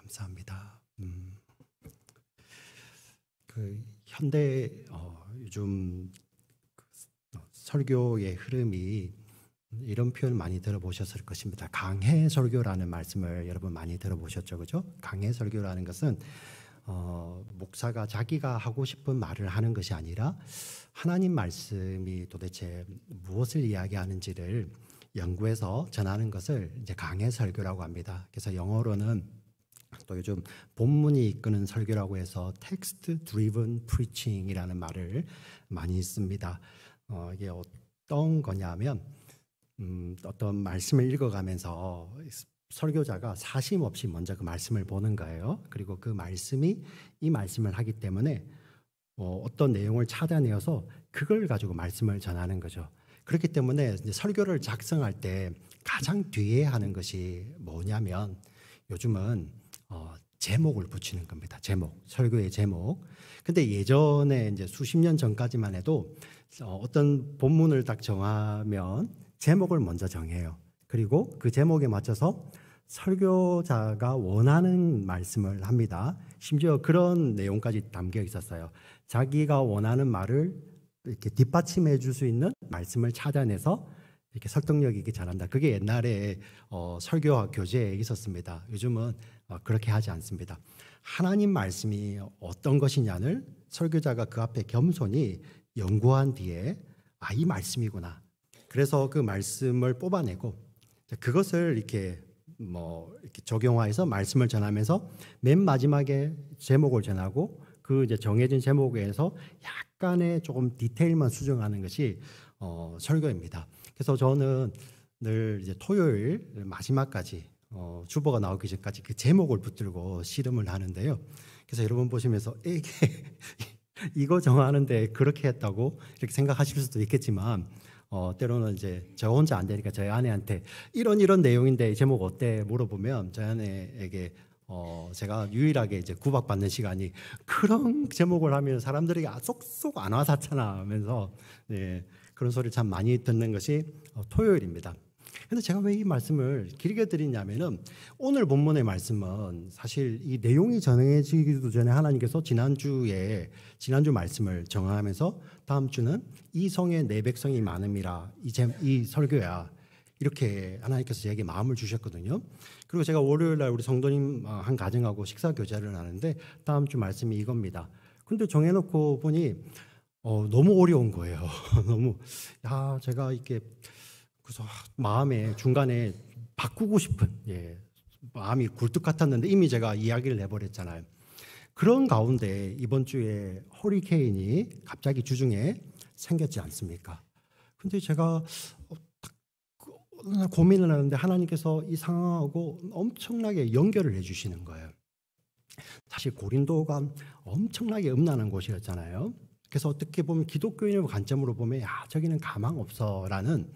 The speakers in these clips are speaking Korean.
감사합니다. 그 현대 요즘 설교의 흐름이 이런 표현 많이 들어보셨을 것입니다. 강해 설교라는 말씀을 여러분 많이 들어보셨죠, 그죠? 강해 설교라는 것은 목사가 자기가 하고 싶은 말을 하는 것이 아니라 하나님 말씀이 도대체 무엇을 이야기하는지를 연구해서 전하는 것을 이제 강해 설교라고 합니다. 그래서 영어로는 또 요즘 본문이 이끄는 설교라고 해서 text driven preaching이라는 말을 많이 씁니다. 이게 어떤 거냐면 어떤 말씀을 읽어가면서 설교자가 사심 없이 먼저 그 말씀을 보는 거예요. 그리고 그 말씀이 이 말씀을 하기 때문에 어떤 내용을 찾아내어서 그걸 가지고 말씀을 전하는 거죠. 그렇기 때문에 이제 설교를 작성할 때 가장 뒤에 하는 것이 뭐냐면 요즘은 제목을 붙이는 겁니다. 제목, 설교의 제목. 근데 예전에 이제 수십 년 전까지만 해도 어떤 본문을 딱 정하면 제목을 먼저 정해요. 그리고 그 제목에 맞춰서 설교자가 원하는 말씀을 합니다. 심지어 그런 내용까지 담겨 있었어요. 자기가 원하는 말을 이렇게 뒷받침해 줄 수 있는 말씀을 찾아내서 이렇게 설득력 있게 잘한다. 그게 옛날에 설교학 교재에 있었습니다. 요즘은 그렇게 하지 않습니다. 하나님 말씀이 어떤 것이냐를 설교자가 그 앞에 겸손히 연구한 뒤에 이 말씀이구나. 그래서 그 말씀을 뽑아내고 그것을 이렇게 이렇게 적용화해서 말씀을 전하면서 맨 마지막에 제목을 전하고 그 이제 정해진 제목에서 약간의 조금 디테일만 수정하는 것이 설교입니다. 그래서 저는 늘 이제 토요일 마지막까지 주보가 나오기 전까지 그 제목을 붙들고 씨름을 하는데요. 그래서 여러분 보시면서 이게 이거 정하는데 그렇게 했다고 이렇게 생각하실 수도 있겠지만 때로는 이제 저 혼자 안 되니까 저희 아내한테 이런 내용인데 제목 어때 물어보면 저희 아내에게 제가 유일하게 이제 구박받는 시간이 그런 제목을 하면 사람들이 쏙쏙 안 와닿잖아 하면서 그런 소리를 참 많이 듣는 것이 토요일입니다. 그런데 제가 왜 이 말씀을 길게 드리냐면은 오늘 본문의 말씀은 사실 이 내용이 정해지기도 전에 하나님께서 지난주 말씀을 정하면서 다음 주는 이 성에 내 백성이 많음이라 이 설교야 이렇게 하나님께서 제게 마음을 주셨거든요. 그리고 제가 월요일 날 우리 성도님 한 가정하고 식사 교제를 하는데 다음 주 말씀이 이겁니다. 근데 정해놓고 보니 너무 어려운 거예요. 너무 제가 이렇게 그래서 마음에 중간에 바꾸고 싶은 마음이 굴뚝 같았는데 이미 제가 이야기를 해버렸잖아요. 그런 가운데 이번 주에 허리케인이 갑자기 주중에 생겼지 않습니까? 근데 제가 고민을 하는데 하나님께서 이 상황하고 엄청나게 연결을 해주시는 거예요. 사실 고린도가 엄청나게 음란한 곳이었잖아요. 그래서 어떻게 보면 기독교인의 관점으로 보면 저기는 가망 없어라는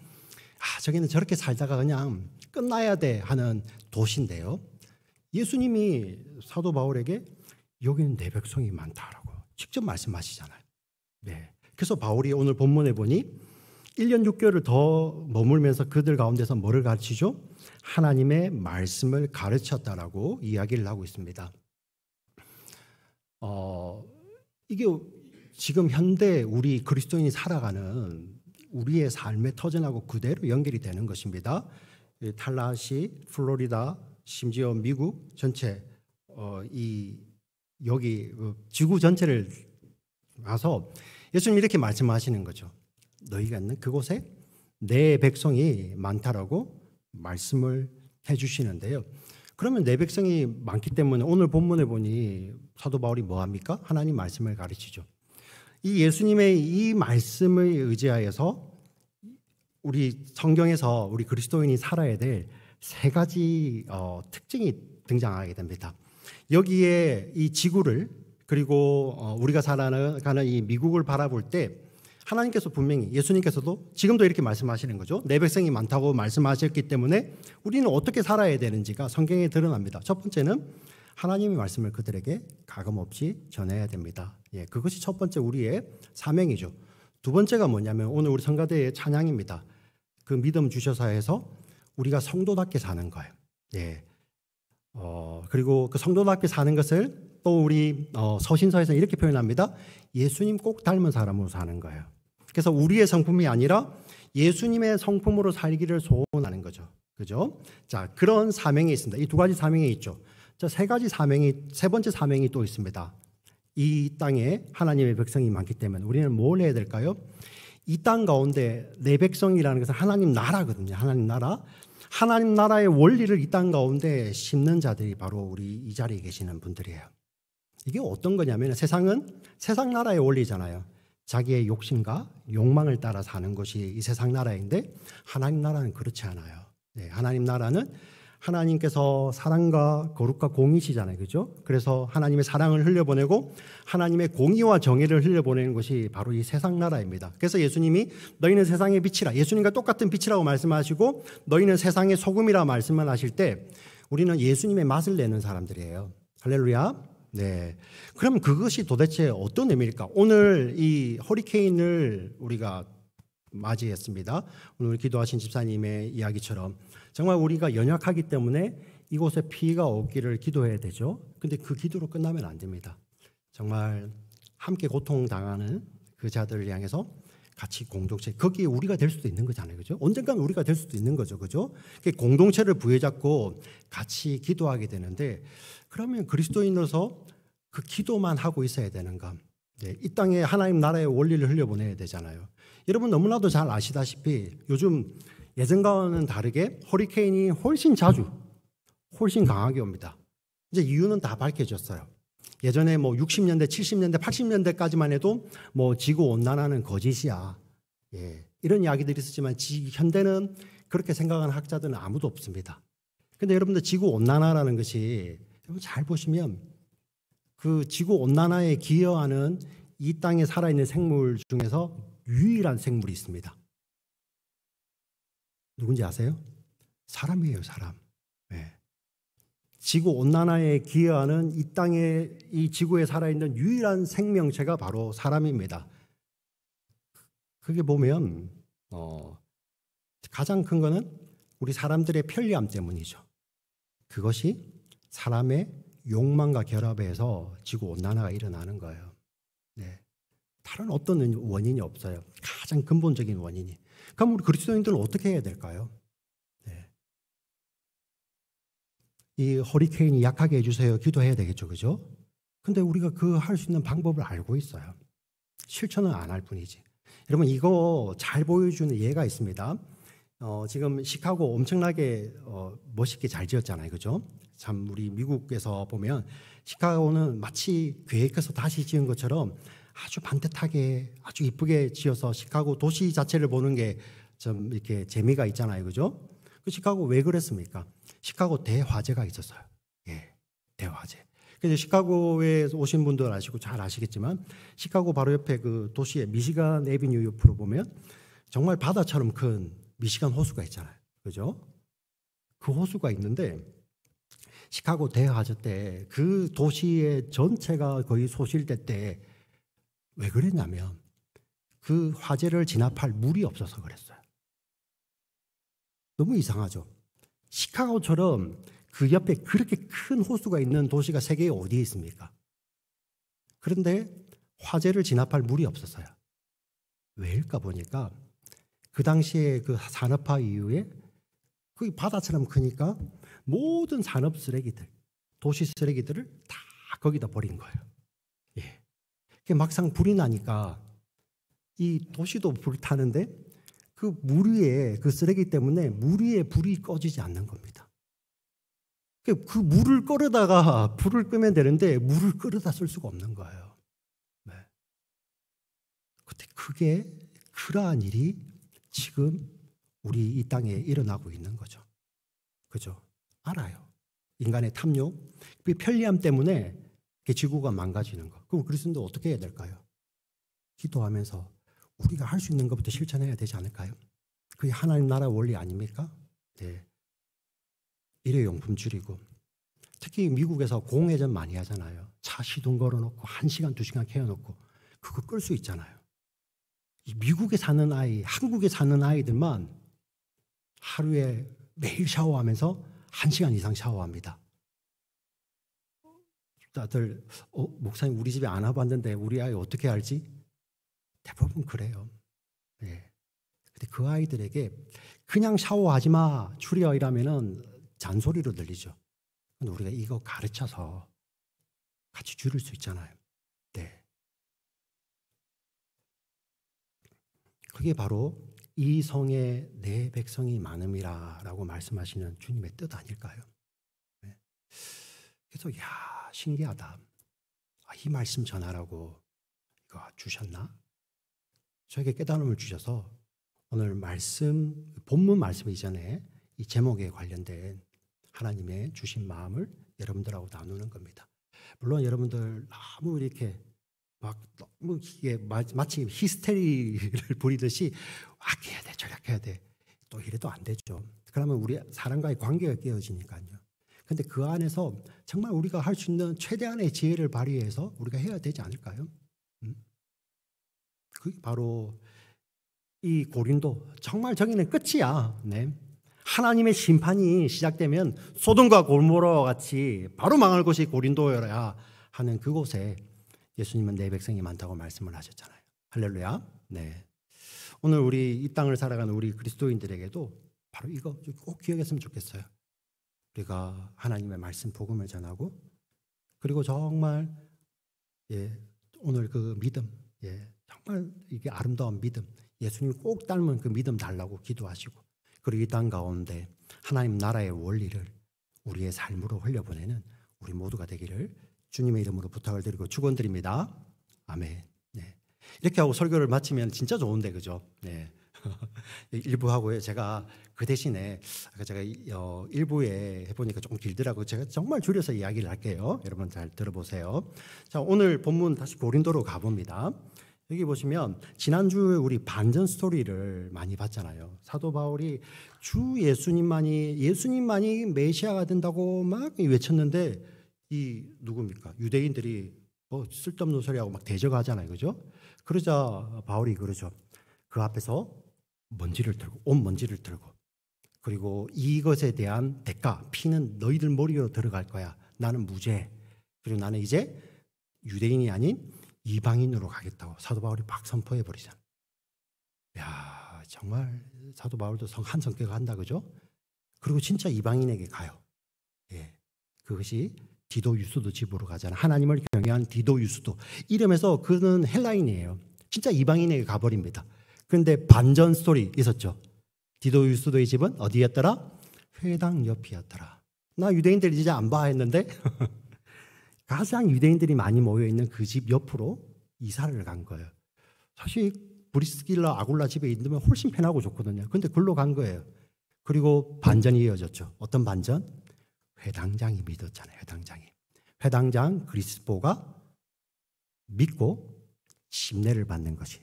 저기는 저렇게 살다가 그냥 끝나야 돼 하는 도시인데요. 예수님이 사도 바울에게 여기는 내 백성이 많다라고 직접 말씀하시잖아요. 그래서 바울이 오늘 본문에 보니 1년 6개월을 더 머물면서 그들 가운데서 뭐를 가르치죠? 하나님의 말씀을 가르쳤다라고 이야기를 하고 있습니다. 이게 지금 현대 우리 그리스도인이 살아가는 우리의 삶의 터전하고 그대로 연결이 되는 것입니다. 탈라시, 플로리다, 심지어 미국 전체 여기 지구 전체를 와서 예수님이 이렇게 말씀하시는 거죠. 너희가 있는 그곳에 내 백성이 많다라고 말씀을 해주시는데요. 그러면 내 백성이 많기 때문에 오늘 본문에 보니 사도 바울이 뭐합니까? 하나님 말씀을 가르치죠. 이 예수님의 이 말씀을 의지하여서 우리 성경에서 우리 그리스도인이 살아야 될 세 가지 특징이 등장하게 됩니다. 여기에 이 지구를 그리고 우리가 살아가는 이 미국을 바라볼 때 하나님께서 분명히 예수님께서도 지금도 이렇게 말씀하시는 거죠. 내 백성이 많다고 말씀하셨기 때문에 우리는 어떻게 살아야 되는지가 성경에 드러납니다. 첫 번째는 하나님의 말씀을 그들에게 가감없이 전해야 됩니다. 그것이 첫 번째 우리의 사명이죠. 두 번째가 뭐냐면 오늘 우리 성가대의 찬양입니다. 그 믿음 주셔서에서 우리가 성도답게 사는 거예요. 그리고 그 성도답게 사는 것을 또 우리 서신서에서 이렇게 표현합니다. 예수님 꼭 닮은 사람으로 사는 거예요. 그래서 우리의 성품이 아니라 예수님의 성품으로 살기를 소원하는 거죠. 그죠? 자, 그런 사명이 있습니다. 이 두 가지 사명이 있죠. 자, 세 번째 사명이 또 있습니다. 이 땅에 하나님의 백성이 많기 때문에 우리는 뭘 해야 될까요? 이 땅 가운데 내 백성이라는 것은 하나님 나라거든요. 하나님 나라. 하나님 나라의 원리를 이 땅 가운데 심는 자들이 바로 우리 이 자리에 계시는 분들이에요. 이게 어떤 거냐면 세상은 세상 나라의 원리잖아요. 자기의 욕심과 욕망을 따라 사는 것이 이 세상 나라인데 하나님 나라는 그렇지 않아요. 네, 하나님 나라는 하나님께서 사랑과 거룩과 공의시잖아요. 그죠? 그래서 하나님의 사랑을 흘려보내고 하나님의 공의와 정의를 흘려보내는 것이 바로 이 세상 나라입니다. 그래서 예수님이 너희는 세상의 빛이라, 예수님과 똑같은 빛이라고 말씀하시고 너희는 세상의 소금이라 말씀을 하실 때 우리는 예수님의 맛을 내는 사람들이에요. 할렐루야. 네. 그럼 그것이 도대체 어떤 의미일까? 오늘 이 허리케인을 우리가 맞이했습니다. 오늘 기도하신 집사님의 이야기처럼 정말 우리가 연약하기 때문에 이곳에 피해가 없기를 기도해야 되죠. 근데 그 기도로 끝나면 안 됩니다. 정말 함께 고통당하는 그 자들을 향해서 같이 공동체, 거기에 우리가 될 수도 있는 거잖아요. 그죠? 언젠가는 우리가 될 수도 있는 거죠. 그죠? 공동체를 부여잡고 같이 기도하게 되는데 그러면 그리스도인으로서 그 기도만 하고 있어야 되는가? 네, 이 땅에 하나님 나라의 원리를 흘려보내야 되잖아요. 여러분 너무나도 잘 아시다시피 요즘 예전과는 다르게 허리케인이 훨씬 자주, 훨씬 강하게 옵니다. 이제 이유는 다 밝혀졌어요. 예전에 뭐 60년대, 70년대, 80년대까지만 해도 뭐 지구 온난화는 거짓이야. 예, 이런 이야기들이 있었지만 현대는 그렇게 생각하는 학자들은 아무도 없습니다. 근데 여러분들 지구 온난화라는 것이 여러분 잘 보시면 그 지구 온난화에 기여하는 이 땅에 살아있는 생물 중에서 유일한 생물이 있습니다. 누군지 아세요? 사람이에요, 사람. 네. 지구 온난화에 기여하는 이 땅에 이 지구에 살아있는 유일한 생명체가 바로 사람입니다. 그게 보면 가장 큰 거는 우리 사람들의 편리함 때문이죠. 그것이 사람의 욕망과 결합해서 지구 온난화가 일어나는 거예요. 네. 다른 어떤 원인이 없어요. 가장 근본적인 원인이. 그럼 우리 그리스도인들은 어떻게 해야 될까요? 네. 이 허리케인이 약하게 해주세요. 기도해야 되겠죠. 그죠? 근데 우리가 그 할 수 있는 방법을 알고 있어요. 실천은 안 할 뿐이지. 여러분 이거 잘 보여주는 예가 있습니다. 지금 시카고 엄청나게 멋있게 잘 지었잖아요. 그죠? 참 우리 미국에서 보면 시카고는 마치 계획해서 다시 지은 것처럼 아주 반듯하게 아주 이쁘게 지어서 시카고 도시 자체를 보는 게 좀 이렇게 재미가 있잖아요. 그죠? 그 시카고 왜 그랬습니까? 시카고 대화재가 있었어요. 예, 대화재. 그래서 시카고에 오신 분들 아시고 잘 아시겠지만 시카고 바로 옆에 그 도시의 미시간 애비뉴 옆으로 보면 정말 바다처럼 큰 미시간 호수가 있잖아요. 그죠? 그 호수가 있는데 시카고 대화재 때 그 도시의 전체가 거의 소실될 때 왜 그랬냐면 그 화재를 진압할 물이 없어서 그랬어요. 너무 이상하죠. 시카고처럼 그 옆에 그렇게 큰 호수가 있는 도시가 세계에 어디에 있습니까? 그런데 화재를 진압할 물이 없었어요. 왜일까 보니까 그 당시에 그 산업화 이후에 그 바다처럼 크니까 모든 산업 쓰레기들, 도시 쓰레기들을 다 거기다 버린 거예요. 예. 막상 불이 나니까 이 도시도 불타는데 그 물 위에 그 쓰레기 때문에 물 위에 불이 꺼지지 않는 겁니다. 그 물을 끓여다가 불을 끄면 되는데 물을 끓여다 쓸 수가 없는 거예요. 네. 근데 그러한 일이 지금 우리 이 땅에 일어나고 있는 거죠. 그죠? 알아요. 인간의 탐욕, 그 편리함 때문에 지구가 망가지는 거. 그럼 그리스도인들 어떻게 해야 될까요? 기도하면서 우리가 할 수 있는 것부터 실천해야 되지 않을까요? 그게 하나님 나라 원리 아닙니까? 네. 일회용품 줄이고 특히 미국에서 공회전 많이 하잖아요. 차 시동 걸어놓고 1시간, 2시간 캐어놓고 그거 끌 수 있잖아요. 이 미국에 사는 아이, 한국에 사는 아이들만 하루에 매일 샤워하면서 1시간 이상 샤워합니다. 다들 목사님 우리 집에 안 와봤는데 우리 아이 어떻게 알지? 대부분 그래요. 예. 근데 그 아이들에게 그냥 샤워하지 마, 줄여 이러면은 잔소리로 들리죠. 근데 우리가 이거 가르쳐서 같이 줄일 수 있잖아요. 네. 그게 바로 이 성에 내 백성이 많음이라라고 말씀하시는 주님의 뜻 아닐까요? 네. 그래서 신기하다. 이 말씀 전하라고 이거 주셨나? 저에게 깨달음을 주셔서 오늘 말씀, 본문 말씀 이전에 이 제목에 관련된 하나님의 주신 마음을 여러분들하고 나누는 겁니다. 물론 여러분들 너무 이렇게 너무 이게 마치 히스테리를 부리듯이 해야 돼, 저렇게 해야 돼. 또 이래도 안 되죠. 그러면 우리 사람과의 관계가 깨어지니까요. 근데 그 안에서 정말 우리가 할 수 있는 최대한의 지혜를 발휘해서 우리가 해야 되지 않을까요? 그게 바로 이 고린도, 정말 저기는 끝이야. 네. 하나님의 심판이 시작되면 소돔과 고모라와 같이 바로 망할 곳이 고린도여야 하는 그곳에 예수님은 내 백성이 많다고 말씀을 하셨잖아요. 할렐루야. 네. 오늘 우리 이 땅을 살아가는 우리 그리스도인들에게도 바로 이거 꼭 기억했으면 좋겠어요. 우리가 하나님의 말씀 복음을 전하고, 그리고 정말 오늘 그 믿음, 정말 이게 아름다운 믿음, 예수님 꼭 닮은 그 믿음 달라고 기도하시고, 그리고 이 땅 가운데 하나님 나라의 원리를 우리의 삶으로 흘려보내는 우리 모두가 되기를 주님의 이름으로 부탁을 드리고 축원드립니다. 아멘. 네. 이렇게 하고 설교를 마치면 진짜 좋은데, 그죠? 네. 일부 하고요. 제가 그 대신에 제가 1부에 해보니까 조금 길더라고요. 제가 정말 줄여서 이야기를 할게요. 여러분 잘 들어보세요. 자, 오늘 본문 다시 고린도로 가봅니다. 여기 보시면 지난주에 우리 반전 스토리를 많이 봤잖아요. 사도 바울이 주 예수님만이 메시아가 된다고 막 외쳤는데, 이 누굽니까? 유대인들이 쓸데없는 소리하고 막 대적하잖아요. 그죠? 그러자 바울이 그러죠. 그 앞에서 온 먼지를 들고, 그리고 이것에 대한 대가, 피는 너희들 머리로 들어갈 거야. 나는 무죄. 그리고 나는 이제 유대인이 아닌 이방인으로 가겠다고 사도 바울이 막 선포해 버리잖아. 야, 정말 사도 바울도 한 성격을 한다, 그죠? 그리고 진짜 이방인에게 가요. 그것이 디도 유스도 집으로 가잖아. 하나님을 경외한 디도 유스도 이름에서 그는 헬라인이에요. 진짜 이방인에게 가버립니다. 그런데 반전 스토리 있었죠. 디도 유스도의 집은 어디였더라? 회당 옆이었더라. 나 유대인들 이제 안 봐 했는데 가장 유대인들이 많이 모여있는 그 집 옆으로 이사를 간 거예요. 사실 브리스길라 아굴라 집에 있으면 훨씬 편하고 좋거든요. 근데 글로 간 거예요. 그리고 반전이 이어졌죠. 어떤 반전? 회당장이 믿었잖아요. 회당장 그리스포가 믿고 침례를 받는 것이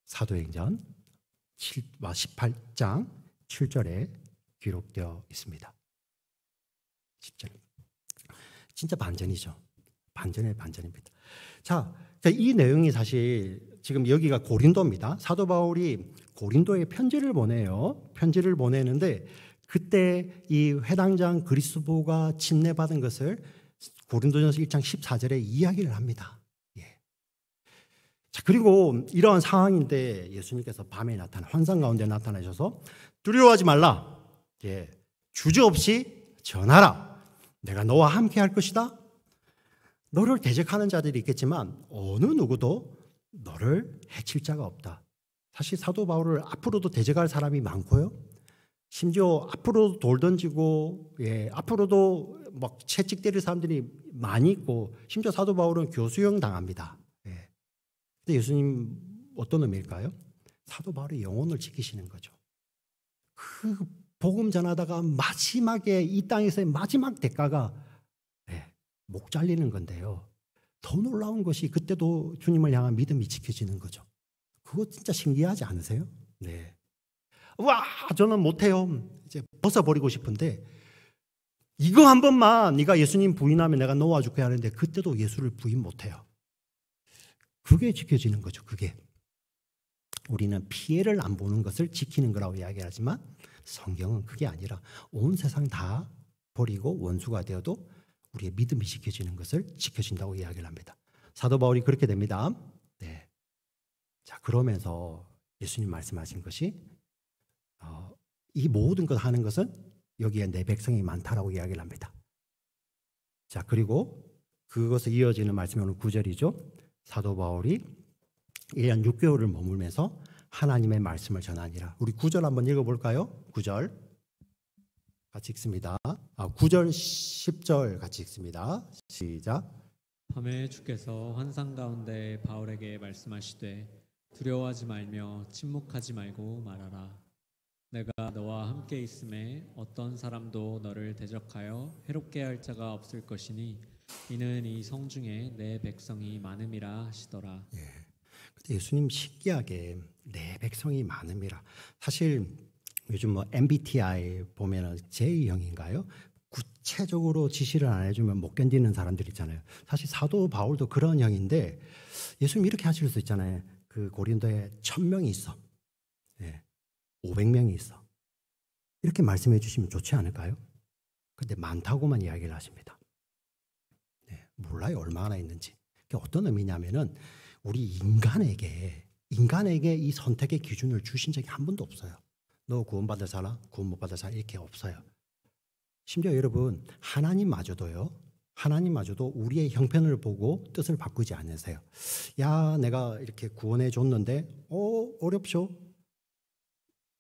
사도행전 18장 7절에 기록되어 있습니다. 10절. 진짜 반전이죠. 반전입니다. 자, 이 내용이 사실 지금 여기가 고린도입니다. 사도 바울이 고린도에 편지를 보내요. 편지를 보내는데 그때 이 회당장 그리스도가 침례받은 것을 고린도전서 1장 14절에 이야기를 합니다. 자, 그리고 이러한 상황인데 예수님께서 밤에 환상 가운데 나타나셔서 두려워하지 말라. 주저없이 전하라. 내가 너와 함께 할 것이다. 너를 대적하는 자들이 있겠지만 어느 누구도 너를 해칠 자가 없다. 사실 사도 바울을 앞으로도 대적할 사람이 많고요. 심지어 앞으로도 돌 던지고 앞으로도 막 채찍 때릴 사람들이 많이 있고, 심지어 사도 바울은 교수형 당합니다. 근데 예수님 어떤 의미일까요? 사도 바울의 영혼을 지키시는 거죠. 그 복음 전하다가 마지막에 이 땅에서의 마지막 대가가 목 잘리는 건데요. 더 놀라운 것이 그때도 주님을 향한 믿음이 지켜지는 거죠. 그거 진짜 신기하지 않으세요? 네. 와, 저는 못해요. 이제 벗어버리고 싶은데 이거 한 번만 네가 예수님 부인하면 내가 놓아줄게 하는데 그때도 예수를 부인 못해요. 그게 지켜지는 거죠. 그게. 우리는 피해를 안 보는 것을 지키는 거라고 이야기하지만 성경은 그게 아니라 온 세상 다 버리고 원수가 되어도 우리의 믿음이 지켜지는 것을 지켜준다고 이야기를 합니다. 사도 바울이 그렇게 됩니다. 네. 자, 그러면서 예수님 말씀하신 것이 이 모든 것 하는 것은 여기에 내 백성이 많다라고 이야기를 합니다. 자, 그리고 그것에 이어지는 말씀이 오늘 9절이죠. 사도 바울이 1년 6개월을 머물면서 하나님의 말씀을 전하니라. 우리 9절 한번 읽어볼까요? 9절 같이 읽습니다. 9절 10절 같이 읽습니다. 시작. 밤에 주께서 환상 가운데 바울에게 말씀하시되 두려워하지 말며 침묵하지 말고 말하라. 내가 너와 함께 있음에 어떤 사람도 너를 대적하여 해롭게 할 자가 없을 것이니 이는 이 성 중에 내 백성이 많음이라 하시더라. 예. 근데 예수님 신기하게 내 백성이 많음이라. 사실 요즘 뭐 MBTI 보면은 J형인가요? 구체적으로 지시를 안 해주면 못 견디는 사람들 있잖아요. 사실 사도 바울도 그런 형인데 예수님 이렇게 하실 수 있잖아요. 그 고린도에 1000명이 있어. 예. 500명이 있어. 이렇게 말씀해 주시면 좋지 않을까요? 근데 많다고만 이야기를 하십니다. 네, 몰라요 얼마나 있는지. 그게 어떤 의미냐면은 우리 인간에게 이 선택의 기준을 주신 적이 한 번도 없어요. 너 구원받을 사람, 구원 못 받을 사람 이렇게 없어요. 심지어 여러분 하나님마저도 우리의 형편을 보고 뜻을 바꾸지 않으세요. 야, 내가 이렇게 구원해 줬는데 어렵쇼?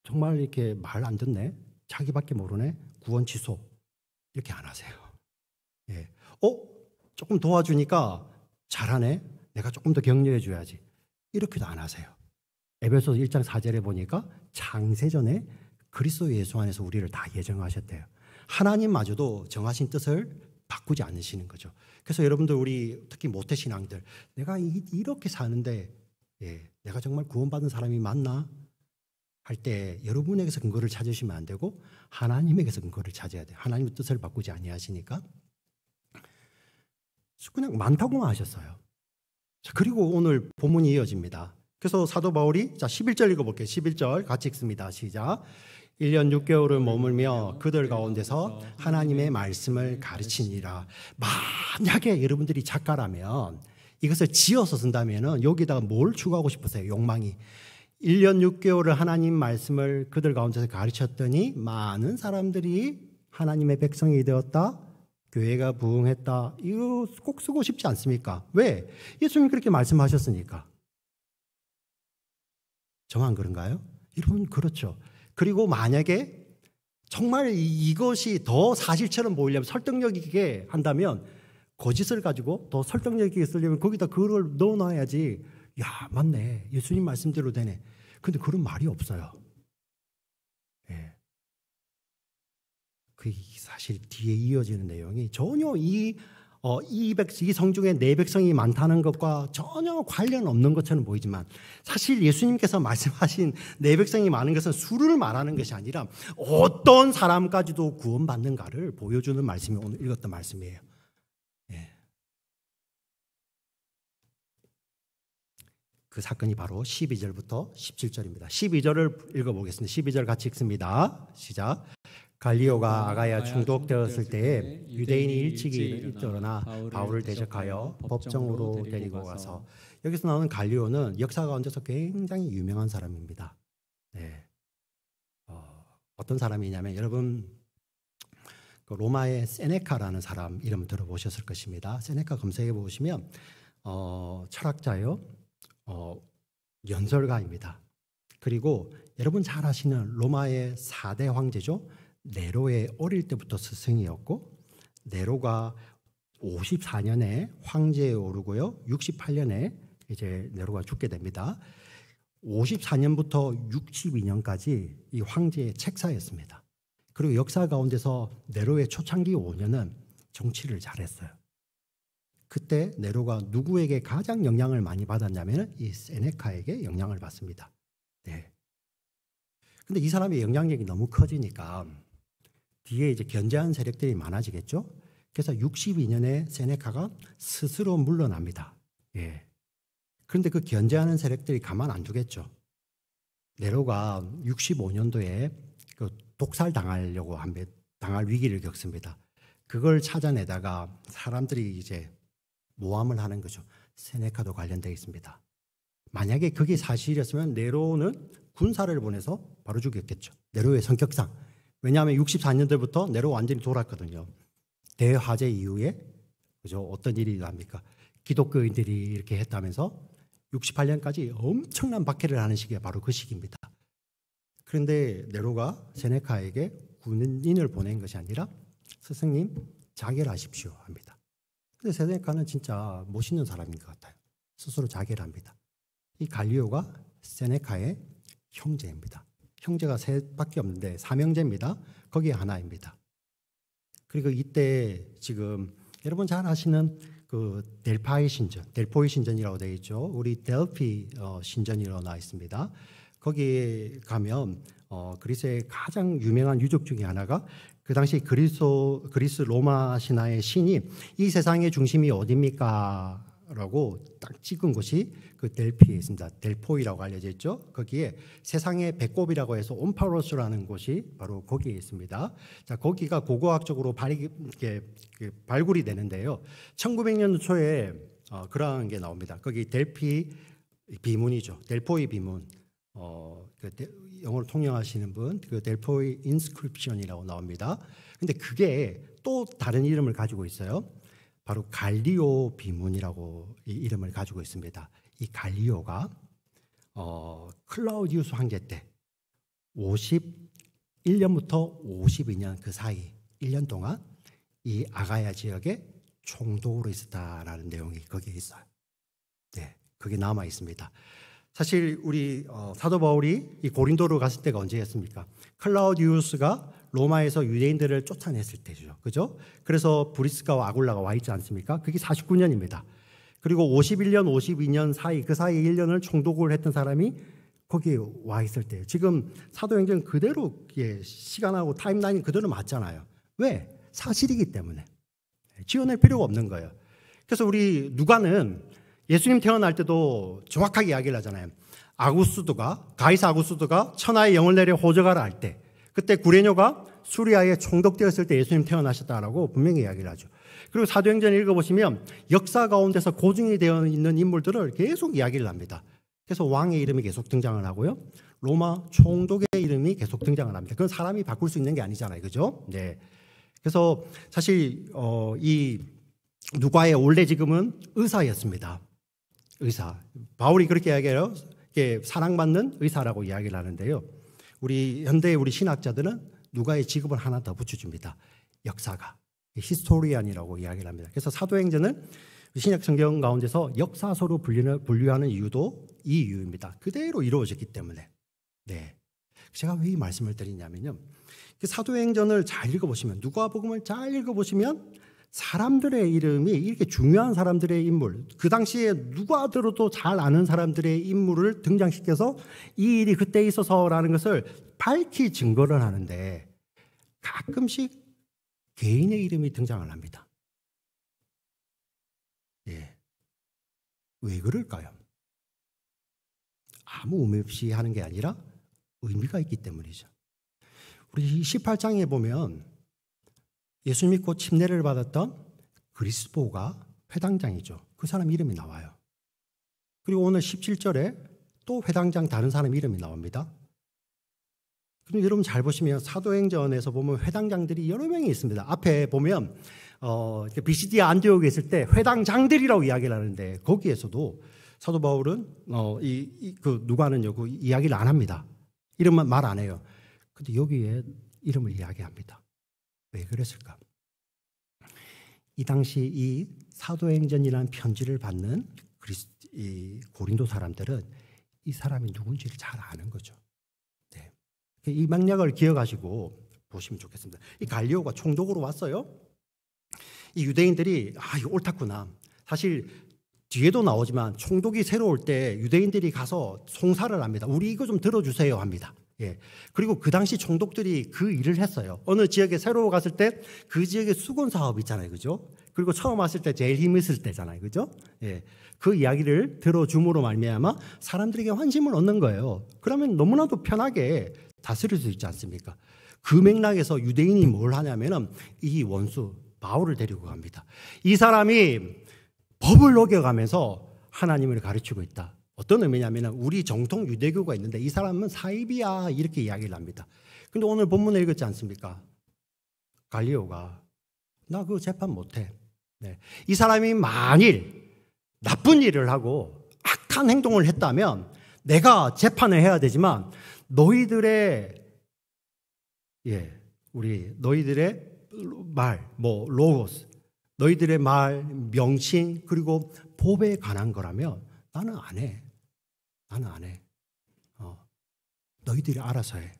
정말 이렇게 말 안 듣네? 자기밖에 모르네? 구원 취소. 이렇게 안 하세요. 예. 조금 도와주니까 잘하네? 내가 조금 더 격려해 줘야지. 이렇게도 안 하세요. 에베소서 1장 4절에 보니까 창세전에 그리스도 예수 안에서 우리를 다 예정하셨대요. 하나님마저도 정하신 뜻을 바꾸지 않으시는 거죠. 그래서 여러분들 우리 특히 모태신앙들 내가 이렇게 사는데 내가 정말 구원받은 사람이 맞나? 할 때 여러분에게서 근거를 찾으시면 안 되고 하나님에게서 근거를 찾아야 돼요. 하나님의 뜻을 바꾸지 아니하시니까 그냥 많다고만 하셨어요. 자, 그리고 오늘 본문이 이어집니다. 그래서 사도 바울이 11절 읽어볼게요. 11절 같이 읽습니다. 시작. 1년 6개월을 머물며 그들 가운데서 하나님의 말씀을 가르치니라. 만약에 여러분들이 작가라면 이것을 지어서 쓴다면 여기다가 뭘 추가하고 싶으세요? 욕망이. 1년 6개월을 하나님 말씀을 그들 가운데서 가르쳤더니 많은 사람들이 하나님의 백성이 되었다. 교회가 부흥했다. 이거 꼭 쓰고 싶지 않습니까? 왜? 예수님이 그렇게 말씀하셨으니까. 저만 그런가요? 여러분 그렇죠. 그리고 만약에 정말 이것이 더 사실처럼 보이려면 설득력 있게 한다면 거짓을 가지고 더 설득력 있게 쓰려면 거기다 그걸 넣어놔야지. 야, 맞네. 예수님 말씀대로 되네. 근데 그런 말이 없어요. 예. 그 사실 뒤에 이어지는 내용이 전혀 이 성중에 내 백성이 많다는 것과 전혀 관련 없는 것처럼 보이지만 사실 예수님께서 말씀하신 내 백성이 많은 것은 수를 말하는 것이 아니라 어떤 사람까지도 구원받는가를 보여주는 말씀이 오늘 읽었던 말씀이에요. 예. 그 사건이 바로 12절부터 17절입니다. 12절을 읽어보겠습니다. 12절 같이 읽습니다. 시작. 갈리오가 아가야 충독되었을 때에 유대인이 일찍이 일어나 바울을 대적하여 법정으로 데리고 가서 여기서 나오는 갈리오는 역사 가운데서 굉장히 유명한 사람입니다. 네. 어떤 사람이냐면 여러분 그 로마의 세네카라는 사람 이름 들어보셨을 것입니다. 세네카 검색해 보시면 철학자요. 연설가입니다. 그리고 여러분 잘 아시는 로마의 4대 황제죠. 네로의 어릴 때부터 스승이었고 네로가 54년에 황제에 오르고요. 68년에 이제 네로가 죽게 됩니다. 54년부터 62년까지 이 황제의 책사였습니다. 그리고 역사 가운데서 네로의 초창기 5년은 정치를 잘했어요. 그때 네로가 누구에게 가장 영향을 많이 받았냐면 이 세네카에게 영향을 받습니다. 네. 근데 이 사람의 영향력이 너무 커지니까 뒤에 이제 견제하는 세력들이 많아지겠죠. 그래서 62년에 세네카가 스스로 물러납니다. 예. 그런데 그 견제하는 세력들이 가만 안 두겠죠. 네로가 65년도에 그 독살 당하려고 당할 위기를 겪습니다. 그걸 찾아내다가 사람들이 이제 모함을 하는 거죠. 세네카도 관련되어 있습니다. 만약에 그게 사실이었으면 네로는 군사를 보내서 바로 죽였겠죠. 네로의 성격상. 왜냐하면 64년대부터 네로 완전히 돌았거든요. 대화재 이후에 그죠? 어떤 일이 납니까? 기독교인들이 이렇게 했다면서 68년까지 엄청난 박해를 하는 시기가 바로 그 시기입니다. 그런데 네로가 세네카에게 군인을 보낸 것이 아니라 스승님 자결하십시오 합니다. 근데 세네카는 진짜 멋있는 사람인 것 같아요. 스스로 자결합니다. 이 갈리오가 세네카의 형제입니다. 형제가 셋밖에 없는데 삼형제입니다. 거기에 하나입니다. 그리고 이때 지금 여러분 잘 아시는 그 델파이 신전, 델포이 신전이라고 되어 있죠. 우리 델피 신전이라고 나와 있습니다. 거기에 가면 그리스의 가장 유명한 유적 중에 하나가 그 당시 그리스 로마 신화의 신이 이 세상의 중심이 어디입니까? 라고 딱 찍은 곳이 그 델피에 있습니다. 델포이라고 알려져 있죠. 거기에 세상의 배꼽이라고 해서 온파로스라는 곳이 바로 거기에 있습니다. 자, 거기가 고고학적으로 발굴이 되는데요. 1900년 초에 그러한 게 나옵니다. 거기 델피 비문이죠. 델포이 비문. 영어로 통역하시는 분, 그 델포이 인스크립션이라고 나옵니다. 근데 그게 또 다른 이름을 가지고 있어요. 바로 갈리오 비문이라고 이 이름을 가지고 있습니다. 이 갈리오가 클라우디우스 황제 때 51년부터 52년 그 사이 1년 동안 이 아가야 지역에 총독으로 있었다라는 내용이 거기에 있어요. 네, 그게 남아 있습니다. 사실 우리 사도 바울이 이 고린도로 갔을 때가 언제였습니까? 클라우디우스가 로마에서 유대인들을 쫓아냈을 때죠. 그죠? 그래서 브리스가와 아굴라가 와 있지 않습니까? 그게 49년입니다. 그리고 51년, 52년 사이, 그 사이 1년을 총독을 했던 사람이 거기에 와 있을 때예요. 지금 사도행전 그대로 시간하고 타임라인이 그대로 맞잖아요. 왜? 사실이기 때문에. 지어낼 필요가 없는 거예요. 그래서 우리 누가는 예수님 태어날 때도 정확하게 이야기를 하잖아요. 가이사 아구스도가 천하의 영을 내려 호적하라 할 때, 그때 구레뇨가 수리아에 총독되었을 때 예수님 태어나셨다라고 분명히 이야기를 하죠. 그리고 사도행전 읽어보시면 역사 가운데서 고증이 되어 있는 인물들을 계속 이야기를 합니다. 그래서 왕의 이름이 계속 등장을 하고요. 로마 총독의 이름이 계속 등장을 합니다. 그건 사람이 바꿀 수 있는 게 아니잖아요. 그죠? 네. 그래서 사실 이 누가의 원래 직업은 의사였습니다. 의사. 바울이 그렇게 이야기해요. 사랑받는 의사라고 이야기를 하는데요. 우리 신학자들은 누가의 직업을 하나 더 붙여줍니다. 역사가. 히스토리안이라고 이야기를 합니다. 그래서 사도행전은 신약 성경 가운데서 역사서로 분류하는 이유도 이 이유입니다. 그대로 이루어졌기 때문에. 네. 제가 왜 이 말씀을 드리냐면요. 사도행전을 잘 읽어보시면, 누가복음을 잘 읽어보시면 사람들의 이름이 이렇게 중요한 사람들의 인물, 그 당시에 누가 들어도 잘 아는 사람들의 인물을 등장시켜서 이 일이 그때 있어서라는 것을 밝히 증거를 하는데 가끔씩 개인의 이름이 등장을 합니다. 예. 왜 그럴까요? 아무 의미 없이 하는 게 아니라 의미가 있기 때문이죠. 우리 18장에 보면 예수 믿고 침례를 받았던 그리스도가 회당장이죠. 그 사람 이름이 나와요. 그리고 오늘 17절에 또 회당장 다른 사람 이름이 나옵니다. 그럼 여러분 잘 보시면 사도행전에서 보면 회당장들이 여러 명이 있습니다. 앞에 보면 비시디아 안디옥에 있을 때 회당장들이라고 이야기를 하는데 거기에서도 사도 바울은 누가는 그 이야기를 안 합니다. 이름만 말 안 해요. 근데 여기에 이름을 이야기합니다. 왜 그랬을까? 이 당시 이 사도행전이라는 편지를 받는 이 고린도 사람들은 이 사람이 누군지를 잘 아는 거죠. 네. 이 맥락을 기억하시고 보시면 좋겠습니다. 이 갈리오가 총독으로 왔어요. 이 유대인들이 이거 옳았구나. 사실 뒤에도 나오지만 총독이 새로 올 때 유대인들이 가서 송사를 합니다. 우리 이거 좀 들어주세요 합니다. 예. 그리고 그 당시 총독들이 그 일을 했어요. 어느 지역에 새로 갔을 때 그 지역의 수건 사업 있잖아요. 그죠? 그리고 처음 왔을 때 제일 힘 있을 때잖아요. 그죠? 예. 그 이야기를 들어줌으로 말미암아 사람들에게 환심을 얻는 거예요. 그러면 너무나도 편하게 다스릴 수 있지 않습니까? 그 맥락에서 유대인이 뭘 하냐면은 이 원수, 바울을 데리고 갑니다. 이 사람이 법을 어겨가면서 하나님을 가르치고 있다. 어떤 의미냐면 우리 정통 유대교가 있는데 이 사람은 사입이야 이렇게 이야기를 합니다. 근데 오늘 본문에 읽었지 않습니까? 갈리오가 나 그거 재판 못해. 네. 이 사람이 만일 나쁜 일을 하고 악한 행동을 했다면 내가 재판을 해야 되지만 너희들의 말, 로고스, 너희들의 말, 명칭 그리고 법에 관한 거라면 나는 안 해. 나는 안 해. 너희들이 알아서 해.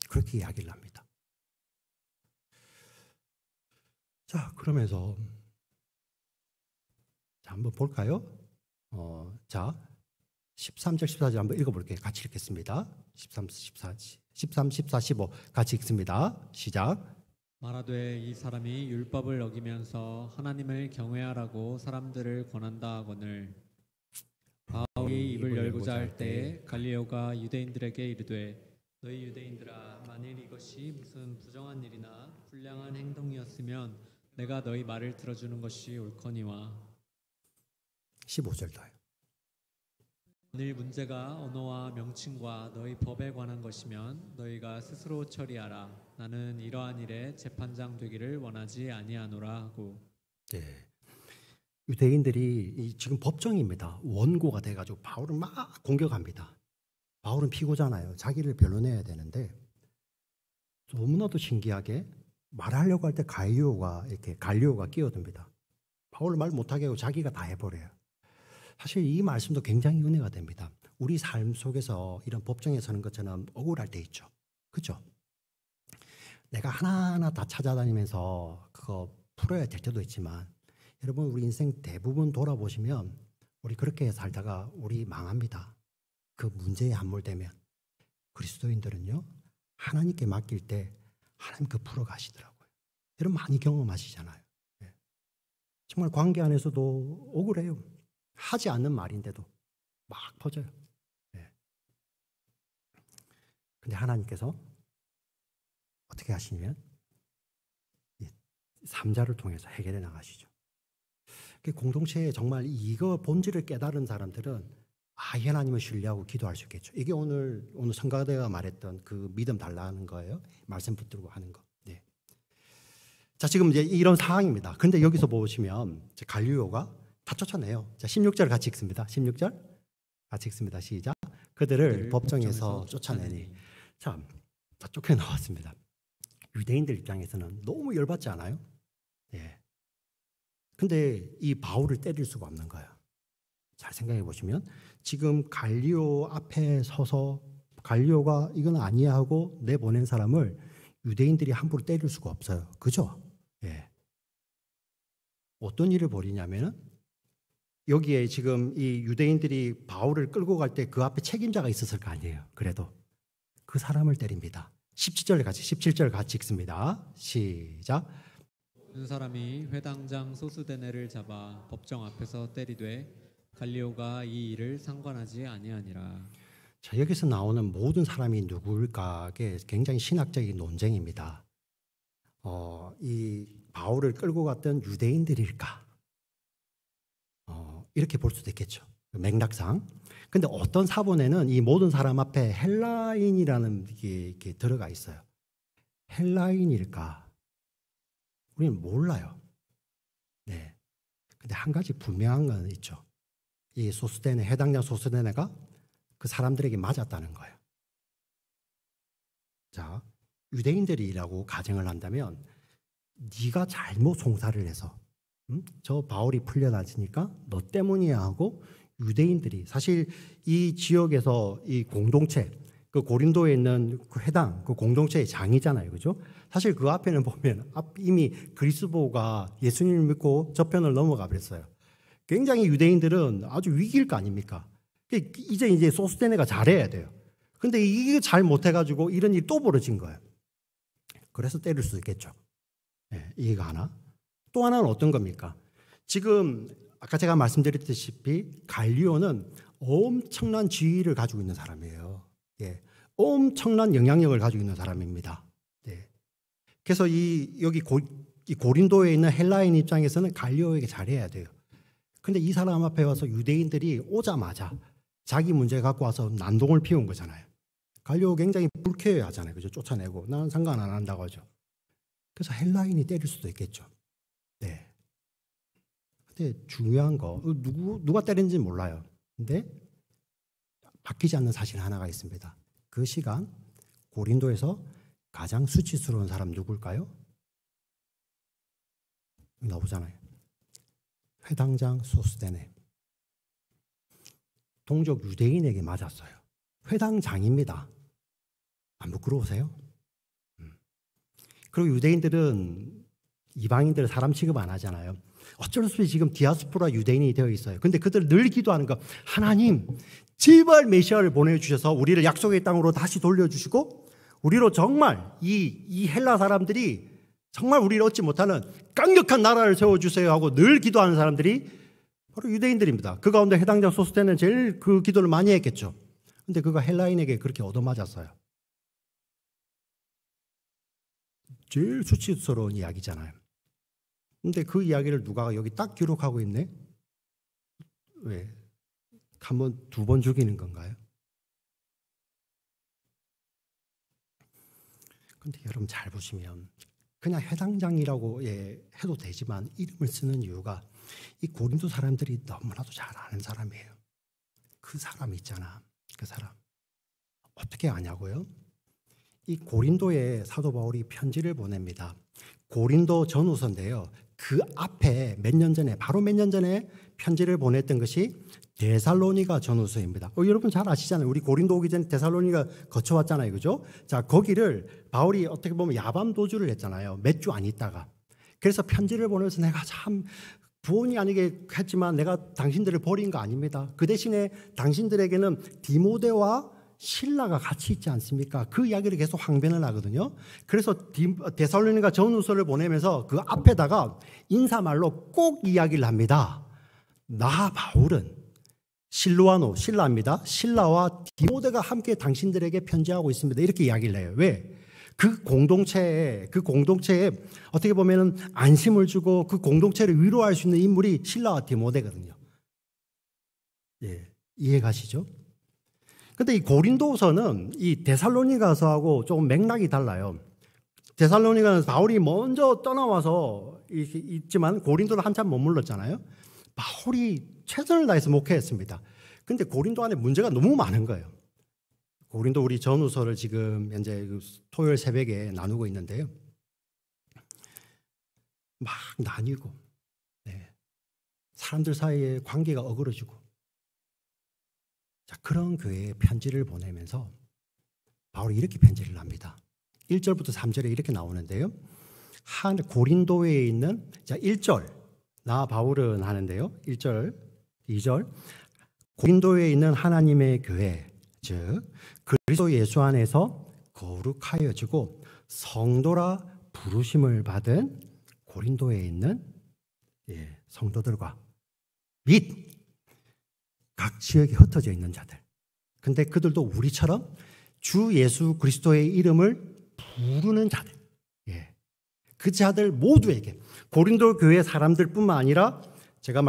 그렇게 이야기를 합니다. 자, 그러면서 한번 볼까요? 13절, 14절 한번 읽어볼게요. 같이 읽겠습니다. 13, 14, 15 같이 읽습니다. 시작. 말하되 이 사람이 율법을 어기면서 하나님을 경외하라고 사람들을 권한다 하거늘. 바울이 입을 열고자 할 때에 갈리오가 유대인들에게 이르되 너희 유대인들아 만일 이것이 무슨 부정한 일이나 불량한 행동이었으면 내가 너희 말을 들어주는 것이 옳거니와. 15절 더요. 만일 문제가 언어와 명칭과 너희 법에 관한 것이면 너희가 스스로 처리하라. 나는 이러한 일에 재판장 되기를 원하지 아니하노라 하고. 네. 유대인들이 지금 법정입니다. 원고가 돼가지고 바울을 막 공격합니다. 바울은 피고잖아요. 자기를 변론해야 되는데 너무나도 신기하게 말하려고 할 때 갈리오가 끼어듭니다. 바울을 말 못하게 하고 자기가 다 해버려요. 사실 이 말씀도 굉장히 은혜가 됩니다. 우리 삶 속에서 이런 법정에 서는 것처럼 억울할 때 있죠. 그렇죠? 내가 하나하나 다 찾아다니면서 그거 풀어야 될 때도 있지만 여러분 우리 인생 대부분 돌아보시면 우리 그렇게 살다가 우리 망합니다. 그 문제에 함몰되면. 그리스도인들은요 하나님께 맡길 때 하나님 그 풀어가시더라고요. 여러분 많이 경험하시잖아요. 정말 관계 안에서도 억울해요. 하지 않는 말인데도 막 퍼져요. 근데 하나님께서 어떻게 하시냐면 삼자를 통해서 해결해 나가시죠. 공동체에 정말 이거 본질을 깨달은 사람들은 이 하나님을 신뢰하고 기도할 수 있겠죠. 이게 오늘 성가대가 말했던 그 믿음 달라는 거예요. 말씀 붙들고 하는 거. 네. 자, 지금 이제 이런 상황입니다. 근데 여기서 보시면 갈리오가 다 쫓아내요. 자, 16절 같이 읽습니다. 16절 같이 읽습니다. 시작. 그들을 법정에서 쫓아내니. 자, 다 쫓겨나왔습니다. 유대인들 입장에서는 너무 열받지 않아요? 예. 근데 이 바울을 때릴 수가 없는 거예요. 잘 생각해 보시면 지금 갈리오 앞에 서서 갈리오가 이건 아니야 하고 내보낸 사람을 유대인들이 함부로 때릴 수가 없어요. 그죠? 예. 어떤 일을 벌이냐면은 여기에 지금 이 유대인들이 바울을 끌고 갈 때 그 앞에 책임자가 있었을 거 아니에요. 그래도 그 사람을 때립니다. 17절 같이 읽습니다. 시작. 그 사람이 회당장 소스데네를 잡아 법정 앞에서 때리되 갈리오가 이 일을 상관하지 아니하니라. 자, 여기서 나오는 모든 사람이 누구일까에 굉장히 신학적인 논쟁입니다. 이 바울을 끌고 갔던 유대인들일까? 이렇게 볼 수도 있겠죠. 맥락상. 근데 어떤 사본에는 이 모든 사람 앞에 헬라인이라는 게 이렇게 들어가 있어요. 헬라인일까? 우리는 몰라요. 네. 근데 한 가지 분명한 건 있죠. 이 소스데네, 해당장 소스데네가 그 사람들에게 맞았다는 거예요. 자, 유대인들이라고 가정을 한다면 네가 잘못 송사를 해서 저 바울이 풀려나지니까 너 때문이야 하고 유대인들이 사실 이 지역에서 이 공동체 그 고린도에 있는 그 회당 그 공동체의 장이잖아요. 그죠? 사실 그 앞에는 보면 이미 그리스도가 예수님을 믿고 저편을 넘어가 버렸어요. 굉장히 유대인들은 아주 위기일 거 아닙니까? 이제 소스데네가 잘해야 돼요. 근데 이게 잘 못해가지고 이런 일이 또 벌어진 거예요. 그래서 때릴 수 있겠죠. 네, 이해가 하나? 또 하나는 어떤 겁니까? 지금 아까 제가 말씀드렸다시피 갈리오는 엄청난 지위를 가지고 있는 사람이에요. 예, 엄청난 영향력을 가지고 있는 사람입니다. 예. 그래서 여기 이 고린도에 있는 헬라인 입장에서는 갈리오에게 잘해야 돼요. 근데 이 사람 앞에 와서 유대인들이 오자마자 자기 문제 갖고 와서 난동을 피운 거잖아요. 갈리오 굉장히 불쾌해하잖아요. 그죠? 쫓아내고 나는 상관 안 한다고 하죠. 그래서 헬라인이 때릴 수도 있겠죠. 네. 근데 중요한 거 누가 때린지 몰라요. 근데 바뀌지 않는 사실 하나가 있습니다. 그 시간 고린도에서 가장 수치스러운 사람 누굴까요? 나오잖아요. 회당장 소스데네. 동족 유대인에게 맞았어요. 회당장입니다. 안 부끄러우세요? 그리고 유대인들은 이방인들 사람 취급 안 하잖아요. 어쩔 수 없이 지금 디아스포라 유대인이 되어 있어요. 근데 그들은 늘 기도하는 거, 하나님 제발 메시아를 보내주셔서 우리를 약속의 땅으로 다시 돌려주시고 우리로 정말 이 헬라 사람들이 정말 우리를 얻지 못하는 강력한 나라를 세워주세요 하고 늘 기도하는 사람들이 바로 유대인들입니다. 그 가운데 해당장 소스테는 제일 그 기도를 많이 했겠죠. 근데 그가 헬라인에게 그렇게 얻어맞았어요. 제일 수치스러운 이야기잖아요. 근데 그 이야기를 누가 여기 딱 기록하고 있네? 왜? 한 번, 두 번 죽이는 건가요? 근데 여러분 잘 보시면 그냥 해당장이라고 해도 되지만 이름을 쓰는 이유가 이 고린도 사람들이 너무나도 잘 아는 사람이에요. 그 사람 있잖아. 그 사람. 어떻게 아냐고요? 이 고린도에 사도 바울이 편지를 보냅니다. 고린도 전후서인데요. 그 앞에 몇 년 전에, 바로 몇 년 전에 편지를 보냈던 것이 데살로니가 전후서입니다. 여러분 잘 아시잖아요. 우리 고린도 오기 전에 데살로니가 거쳐왔잖아요. 그죠? 자, 거기를 바울이 어떻게 보면 야밤 도주를 했잖아요. 몇 주 안 있다가. 그래서 편지를 보내면서 내가 참 부원이 아니게 했지만 내가 당신들을 버린 거 아닙니다. 그 대신에 당신들에게는 디모데와 신라가 같이 있지 않습니까? 그 이야기를 계속 항변을 하거든요. 그래서 데살로니가 전후서를 보내면서 그 앞에다가 인사말로 꼭 이야기를 합니다. 나 바울은 실루아노, 신라입니다. 신라와 디모데가 함께 당신들에게 편지하고 있습니다. 이렇게 이야기를 해요. 왜? 그 공동체에 어떻게 보면 안심을 주고 그 공동체를 위로할 수 있는 인물이 신라와 디모데거든요. 예, 이해 가시죠? 근데 이 고린도서는 이 데살로니가서하고 조금 맥락이 달라요. 데살로니가는 바울이 먼저 떠나와서 있지만 고린도는 한참 머물렀잖아요. 바울이 최선을 다해서 목회했습니다. 근데 고린도 안에 문제가 너무 많은 거예요. 고린도 우리 전후서를 지금 현재 토요일 새벽에 나누고 있는데요. 막 나뉘고, 사람들 사이에 관계가 어그러지고, 자, 그런 교회에 편지를 보내면서 바울이 이렇게 편지를 합니다. 1절부터 3절에 이렇게 나오는데요. 고린도에 있는, 자, 1절, 나 바울은 하는데요. 1절, 2절, 고린도에 있는 하나님의 교회, 즉 그리스도 예수 안에서 거룩하여지고 성도라 부르심을 받은 고린도에 있는 성도들과 및 각 지역에 흩어져 있는 자들. 근데 그들도 우리처럼 주 예수 그리스도의 이름을 부르는 자들. 그 자들 모두에게 고린도 교회 사람들뿐만 아니라 제가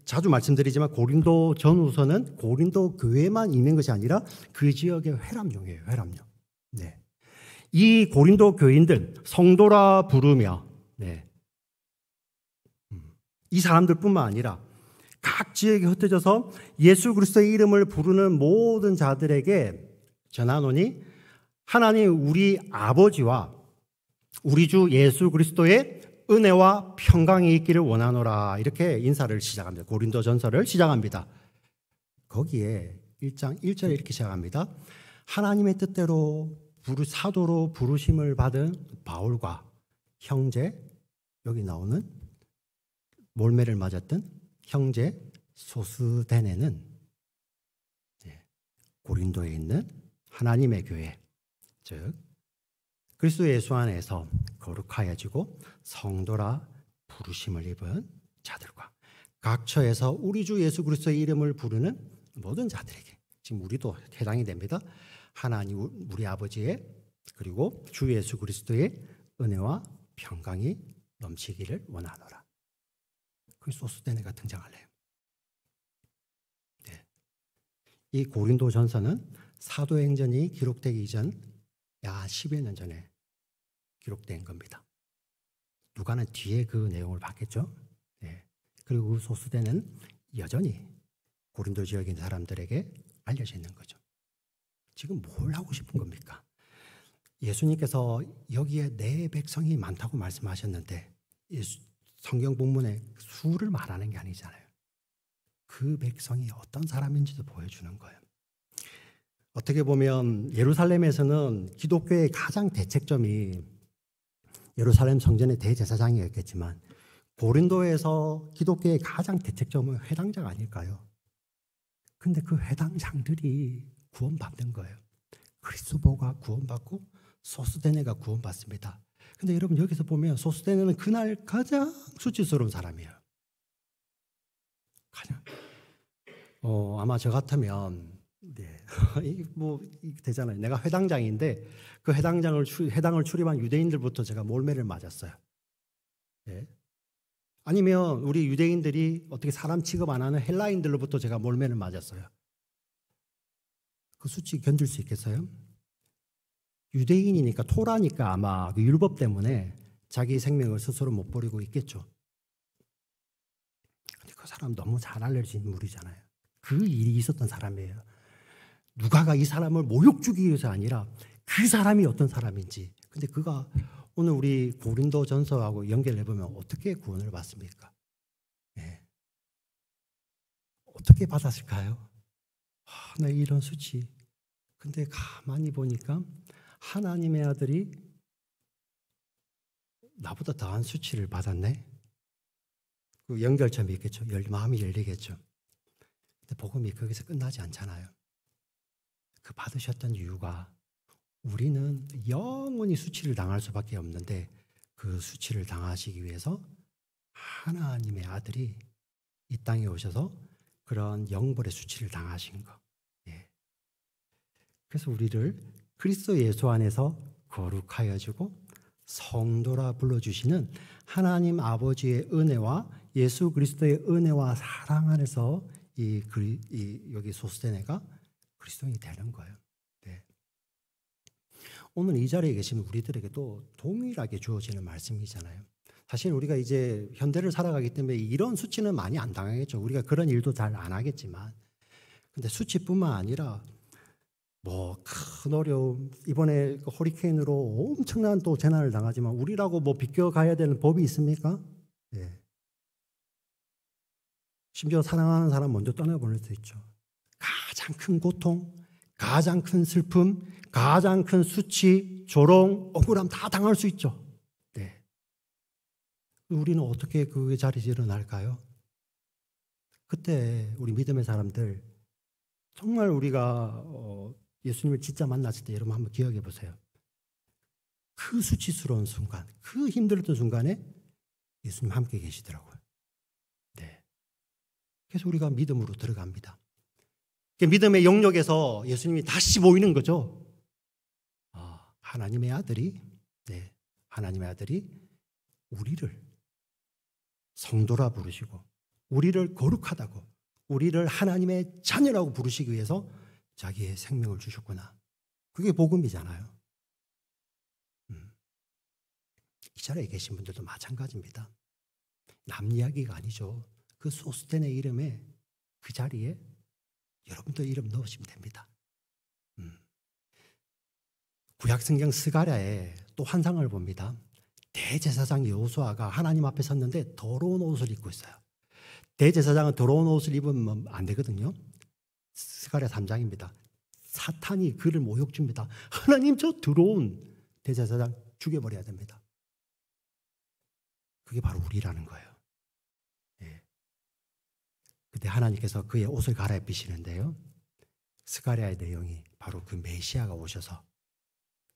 자주 말씀드리지만 고린도 전후서는 고린도 교회만 있는 것이 아니라 그 지역의 회람용이에요. 회람용. 이 고린도 교인들 성도라 부르며 이 사람들뿐만 아니라 각 지역에 흩어져서 예수 그리스도의 이름을 부르는 모든 자들에게 전하노니 하나님 우리 아버지와 우리 주 예수 그리스도의 은혜와 평강이 있기를 원하노라. 이렇게 인사를 시작합니다. 고린도 전서를 시작합니다. 거기에 1장 1절에 이렇게 시작합니다. 하나님의 뜻대로 사도로 부르심을 받은 바울과 형제, 여기 나오는 몰매를 맞았던 형제 소스데네는 고린도에 있는 하나님의 교회, 즉 그리스도 예수 안에서 거룩하여지고 성도라 부르심을 입은 자들과 각 처에서 우리 주 예수 그리스도의 이름을 부르는 모든 자들에게, 지금 우리도 해당이 됩니다. 하나님 우리 아버지의 그리고 주 예수 그리스도의 은혜와 평강이 넘치기를 원하노라. 그 소스데네가 등장할래요. 네. 이 고린도전서는 사도행전이 기록되기 전 약 10여 년 전에 기록된 겁니다. 누가는 뒤에 그 내용을 봤겠죠. 네. 그리고 그 소스데는 여전히 고린도 지역에 있는 사람들에게 알려져 있는 거죠. 지금 뭘 하고 싶은 겁니까? 예수님께서 여기에 내 백성이 많다고 말씀하셨는데 성경 본문에 수를 말하는 게 아니잖아요. 그 백성이 어떤 사람인지도 보여주는 거예요. 어떻게 보면 예루살렘에서는 기독교의 가장 대책점이 예루살렘 성전의 대제사장이었겠지만 고린도에서 기독교의 가장 대책점은 회당자가 아닐까요? 근데 그 회당장들이 구원받는 거예요. 그리스도가 구원받고 소스데네가 구원받습니다. 근데 여러분 여기서 보면 소스데네는 그날 가장 수치스러운 사람이에요. 가장 아마 저 같으면 네. 되잖아요. 내가 회당장인데 그 회당을 출입한 유대인들부터 제가 몰매를 맞았어요. 네. 아니면 우리 유대인들이 어떻게 사람 취급 안 하는 헬라인들로부터 제가 몰매를 맞았어요. 그 수치 견딜 수 있겠어요? 유대인이니까 토라니까 아마 그 율법 때문에 자기 생명을 스스로 못 버리고 있겠죠. 근데 그 사람 너무 잘 알려진 인물이잖아요. 그 일이 있었던 사람이에요. 누가가 이 사람을 모욕 주기 위해서 아니라 그 사람이 어떤 사람인지. 근데 그가 오늘 우리 고린도 전서하고 연결해보면 어떻게 구원을 받습니까? 네. 어떻게 받았을까요? 나 이런 수치. 근데 가만히 보니까 하나님의 아들이 나보다 더한 수치를 받았네. 그 연결점이 있겠죠. 마음이 열리겠죠. 근데 복음이 거기서 끝나지 않잖아요. 그 받으셨던 이유가 우리는 영원히 수치를 당할 수밖에 없는데 그 수치를 당하시기 위해서 하나님의 아들이 이 땅에 오셔서 그런 영벌의 수치를 당하신 거. 예. 그래서 우리를 그리스도 예수 안에서 거룩하여 주고 성도라 불러주시는 하나님 아버지의 은혜와 예수 그리스도의 은혜와 사랑 안에서 여기 소스데네가 그리스도인이 되는 거예요. 네. 오늘 이 자리에 계신 우리들에게도 동일하게 주어지는 말씀이잖아요. 사실 우리가 이제 현대를 살아가기 때문에 이런 수치는 많이 안 당하겠죠. 우리가 그런 일도 잘 안 하겠지만. 근데 수치뿐만 아니라 큰 어려움, 이번에 허리케인으로 엄청난 또 재난을 당하지만 우리라고 비껴가야 되는 법이 있습니까? 네. 심지어 사랑하는 사람 먼저 떠나보낼 수 있죠. 가장 큰 고통, 가장 큰 슬픔, 가장 큰 수치, 조롱, 억울함 다 당할 수 있죠. 네. 우리는 어떻게 그 자리에서 일어날까요? 그때 우리 믿음의 사람들 정말 우리가 예수님을 진짜 만났을 때 여러분 한번 기억해 보세요. 그 수치스러운 순간, 그 힘들었던 순간에 예수님 함께 계시더라고요. 네. 그래서 우리가 믿음으로 들어갑니다. 믿음의 영역에서 예수님이 다시 보이는 거죠. 하나님의 아들이 우리를 성도라 부르시고 우리를 거룩하다고 우리를 하나님의 자녀라고 부르시기 위해서 자기의 생명을 주셨구나. 그게 복음이잖아요. 이 자리에 계신 분들도 마찬가지입니다. 남 이야기가 아니죠. 그 소스데네 이름에 그 자리에 여러분도 이름 넣으시면 됩니다. 구약성경 스가랴에 또 환상을 봅니다. 대제사장 여호수아가 하나님 앞에 섰는데 더러운 옷을 입고 있어요. 대제사장은 더러운 옷을 입으면 안 되거든요. 스가랴 3장입니다. 사탄이 그를 모욕 줍니다. 하나님 저 더러운 대제사장 죽여버려야 됩니다. 그게 바로 우리라는 거예요. 예. 그때 하나님께서 그의 옷을 갈아입히시는데요. 스가랴의 내용이 바로 그 메시아가 오셔서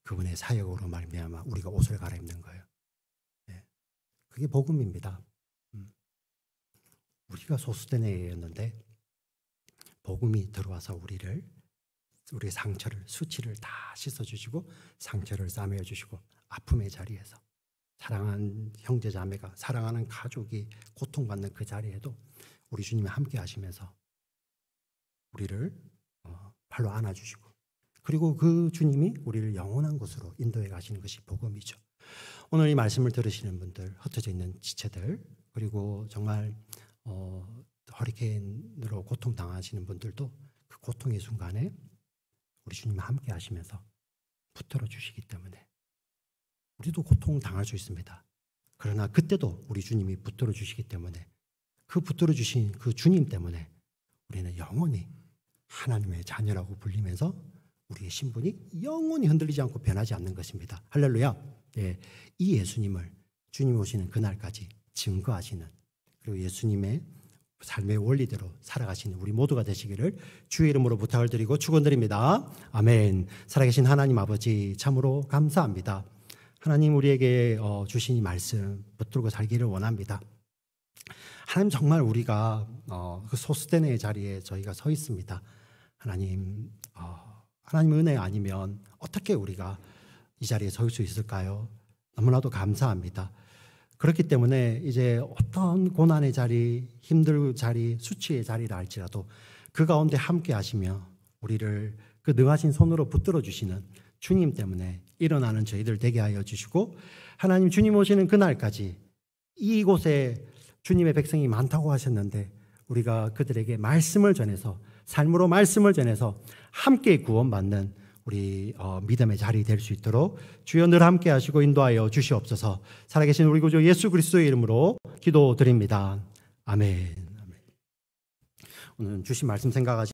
그분의 사역으로 말미암아 우리가 옷을 갈아입는 거예요. 예. 그게 복음입니다. 우리가 소스데네였는데 복음이 들어와서 우리의 상처를 수치를 다 씻어주시고 상처를 싸매어 주시고 아픔의 자리에서 사랑하는 형제 자매가, 사랑하는 가족이 고통받는 그 자리에도 우리 주님이 함께 하시면서 우리를 발로 안아주시고, 그리고 그 주님이 우리를 영원한 곳으로 인도해 가시는 것이 복음이죠. 오늘 이 말씀을 들으시는 분들, 흩어져 있는 지체들, 그리고 정말 허리케인으로 고통당하시는 분들도 그 고통의 순간에 우리 주님이 함께 하시면서 붙들어 주시기 때문에 우리도 고통당할 수 있습니다. 그러나 그때도 우리 주님이 붙들어 주시기 때문에, 그 붙들어 주신 그 주님 때문에 우리는 영원히 하나님의 자녀라고 불리면서 우리의 신분이 영원히 흔들리지 않고 변하지 않는 것입니다. 할렐루야. 예, 이 예수님을 주님 오시는 그날까지 증거하시는, 그리고 예수님의 삶의 원리대로 살아가시는 우리 모두가 되시기를 주의 이름으로 부탁을 드리고 축원드립니다. 아멘. 살아계신 하나님 아버지, 참으로 감사합니다. 하나님, 우리에게 주신 이 말씀 붙들고 살기를 원합니다. 하나님, 정말 우리가 그 소스테네의 자리에 저희가 서 있습니다. 하나님, 하나님 은혜 아니면 어떻게 우리가 이 자리에 설 수 있을까요? 너무나도 감사합니다. 그렇기 때문에 이제 어떤 고난의 자리, 힘들 자리, 수치의 자리를 알지라도 그 가운데 함께 하시며 우리를 그 능하신 손으로 붙들어 주시는 주님 때문에 일어나는 저희들 되게 하여 주시고, 하나님, 주님 오시는 그날까지 이곳에 주님의 백성이 많다고 하셨는데 우리가 그들에게 말씀을 전해서, 삶으로 말씀을 전해서 함께 구원받는 우리 믿음의 자리 될 수 있도록 주여 늘 함께 하시고 인도하여 주시옵소서. 살아계신 우리 구주 예수 그리스도의 이름으로 기도드립니다. 아멘. 오늘 주신 말씀 생각하시